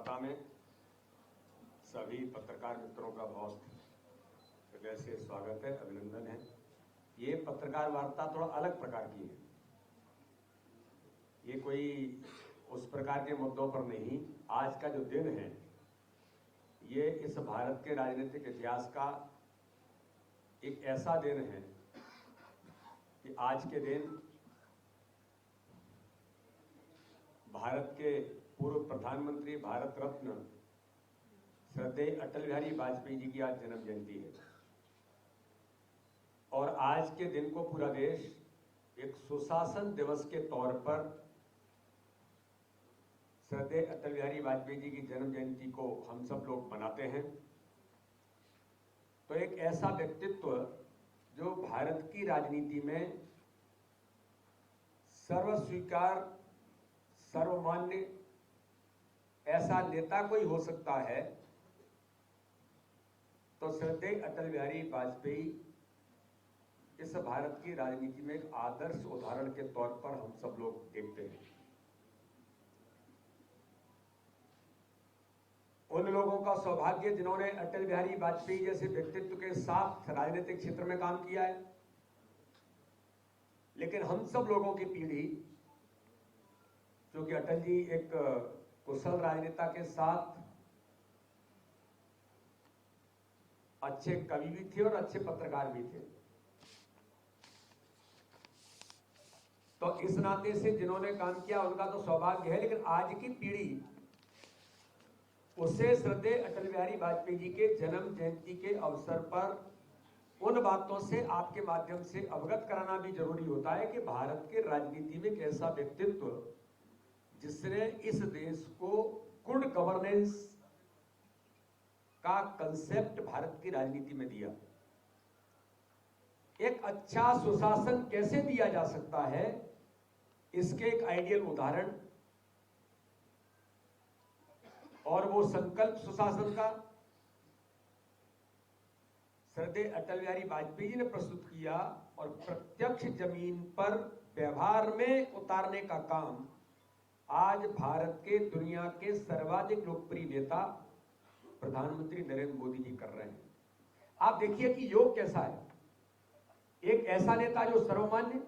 वार्ता में सभी पत्रकार मित्रों का बहुत हृदय से स्वागत है, अभिनंदन है। ये पत्रकार वार्ता थोड़ा अलग प्रकार की है। ये कोई उस प्रकार के मुद्दों पर नहीं। आज का जो दिन है ये इस भारत के राजनीतिक इतिहास का एक ऐसा दिन है कि आज के दिन भारत के पूर्व प्रधानमंत्री, भारत रत्न श्रद्धेय अटल बिहारी वाजपेयी जी की आज जन्म जयंती है। और आज के दिन को पूरा देश एक सुशासन दिवस के तौर पर श्रद्धेय अटल बिहारी वाजपेयी जी की जन्म जयंती को हम सब लोग मनाते हैं। तो एक ऐसा व्यक्तित्व जो भारत की राजनीति में सर्वस्वीकार, सर्वमान्य ऐसा नेता कोई हो सकता है तो श्रद्धेय अटल बिहारी वाजपेयी इस भारत की राजनीति में एक आदर्श उदाहरण के तौर पर हम सब लोग देखते हैं। उन लोगों का सौभाग्य जिन्होंने अटल बिहारी वाजपेयी जैसे व्यक्तित्व के साथ राजनीतिक क्षेत्र में काम किया है, लेकिन हम सब लोगों की पीढ़ी, क्योंकि अटल जी एक कुशल राजनेता के साथ अच्छे कवि भी थे और अच्छे पत्रकार भी थे, तो इस नाते से जिन्होंने काम किया उनका तो सौभाग्य है। लेकिन आज की पीढ़ी उसे श्रद्धेय अटल बिहारी वाजपेयी जी के जन्म जयंती के अवसर पर उन बातों से आपके माध्यम से अवगत कराना भी जरूरी होता है कि भारत के राजनीति में एक ऐसा व्यक्तित्व जिसने इस देश को गुड गवर्नेंस का कंसेप्ट भारत की राजनीति में दिया। एक अच्छा सुशासन कैसे दिया जा सकता है, इसके एक आइडियल उदाहरण और वो संकल्प सुशासन का श्रद्धेय अटल बिहारी वाजपेयी जी ने प्रस्तुत किया और प्रत्यक्ष जमीन पर व्यवहार में उतारने का काम आज भारत के दुनिया के सर्वाधिक लोकप्रिय नेता प्रधानमंत्री नरेंद्र मोदी जी कर रहे हैं। आप देखिए कि योग कैसा है। एक ऐसा नेता जो सर्वमान्य,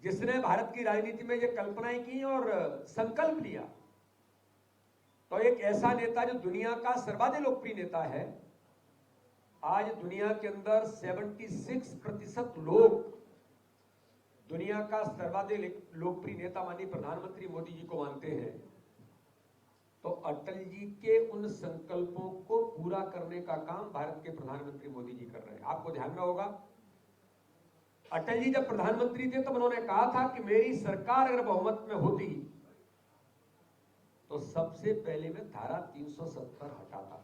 जिसने भारत की राजनीति में ये कल्पनाएं की और संकल्प लिया, तो एक ऐसा नेता जो दुनिया का सर्वाधिक लोकप्रिय नेता है। आज दुनिया के अंदर 76% लोग दुनिया का सर्वाधिक लोकप्रिय नेता माननीय प्रधानमंत्री मोदी जी को मानते हैं। तो अटल जी के उन संकल्पों को पूरा करने का काम भारत के प्रधानमंत्री मोदी जी कर रहे हैं। आपको ध्यान में होगा, अटल जी जब प्रधानमंत्री थे तब उन्होंने कहा था कि मेरी सरकार अगर बहुमत में होती तो सबसे पहले मैं धारा 370 हटाता।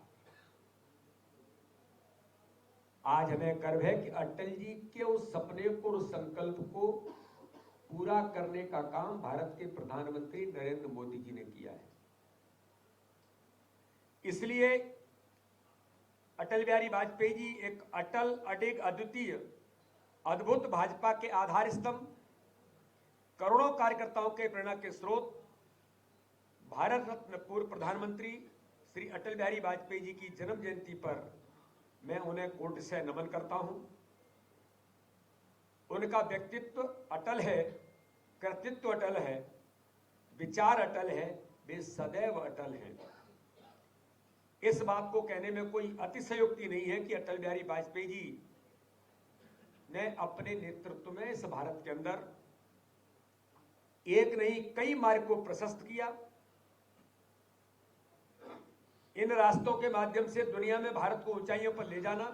आज हमें गर्व है कि अटल जी के उस सपने को, उस संकल्प को पूरा करने का काम भारत के प्रधानमंत्री नरेंद्र मोदी जी ने किया है। इसलिए अटल बिहारी वाजपेयी जी एक अटल, अडिग, अद्वितीय, अद्भुत भाजपा के आधार स्तंभ, करोड़ों कार्यकर्ताओं के प्रेरणा के स्रोत, भारत रत्न पूर्व प्रधानमंत्री श्री अटल बिहारी वाजपेयी जी की जन्म जयंती पर मैं उन्हें कोटि से नमन करता हूं। उनका व्यक्तित्व अटल है, कृतित्व अटल है, विचार अटल है, वे सदैव अटल हैं। इस बात को कहने में कोई अतिशयोक्ति नहीं है कि अटल बिहारी वाजपेयी जी ने अपने नेतृत्व में इस भारत के अंदर एक नहीं कई मार्ग को प्रशस्त किया। इन रास्तों के माध्यम से दुनिया में भारत को ऊंचाइयों पर ले जाना,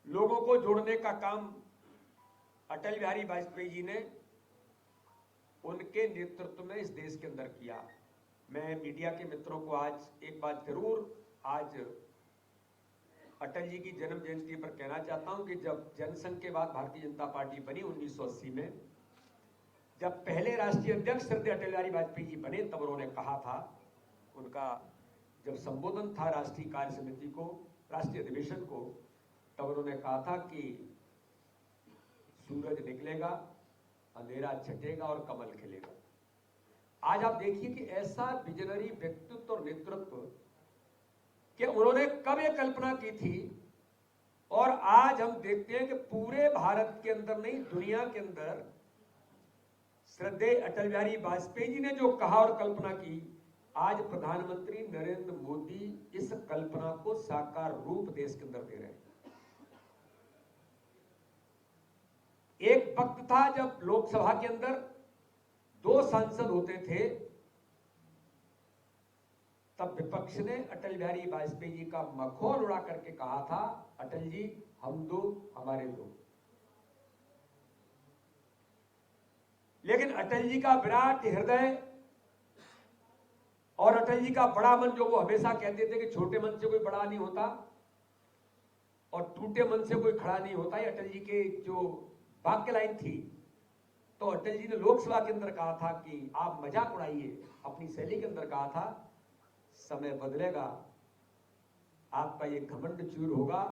लोगों को जोड़ने का काम अटल बिहारी वाजपेयी जी ने उनके नेतृत्व में इस देश के अंदर किया। मैं मीडिया के मित्रों को आज एक बात जरूर आज अटल जी की जन्म जयंती पर कहना चाहता हूं कि जब जनसंघ के बाद भारतीय जनता पार्टी बनी 1980 में, जब पहले राष्ट्रीय अध्यक्ष श्रद्धेय अटल बिहारी वाजपेयी जी बने, तब उन्होंने कहा था, उनका जब संबोधन था राष्ट्रीय कार्य समिति को, राष्ट्रीय अधिवेशन को, तब उन्होंने कहा था कि सूरज निकलेगा, अंधेरा छटेगा और कमल खिलेगा। आज आप देखिए कि ऐसा विजनरी व्यक्तित्व और नेतृत्व कि उन्होंने कब ये कल्पना की थी, और आज हम देखते हैं कि पूरे भारत के अंदर नहीं, दुनिया के अंदर श्रद्धेय अटल बिहारी वाजपेयी जी ने जो कहा और कल्पना की, आज प्रधानमंत्री नरेंद्र मोदी इस कल्पना को साकार रूप देश के अंदर दे रहे हैं। एक वक्त था जब लोकसभा के अंदर 2 सांसद होते थे, तब विपक्ष ने अटल बिहारी वाजपेयी जी का मखौल उड़ा करके कहा था, अटल जी हम दो हमारे दो। लेकिन अटल जी का विराट हृदय और अटल जी का बड़ा मन, जो वो हमेशा कहते थे कि छोटे मन से कोई बड़ा नहीं होता और टूटे मन से कोई खड़ा नहीं होता, ये अटल जी के जो वाक्य लाइन थी। तो अटल जी ने लोकसभा के अंदर कहा था कि आप मजाक उड़ाइए, अपनी शैली के अंदर कहा था समय बदलेगा, आपका ये घमंड चूर होगा।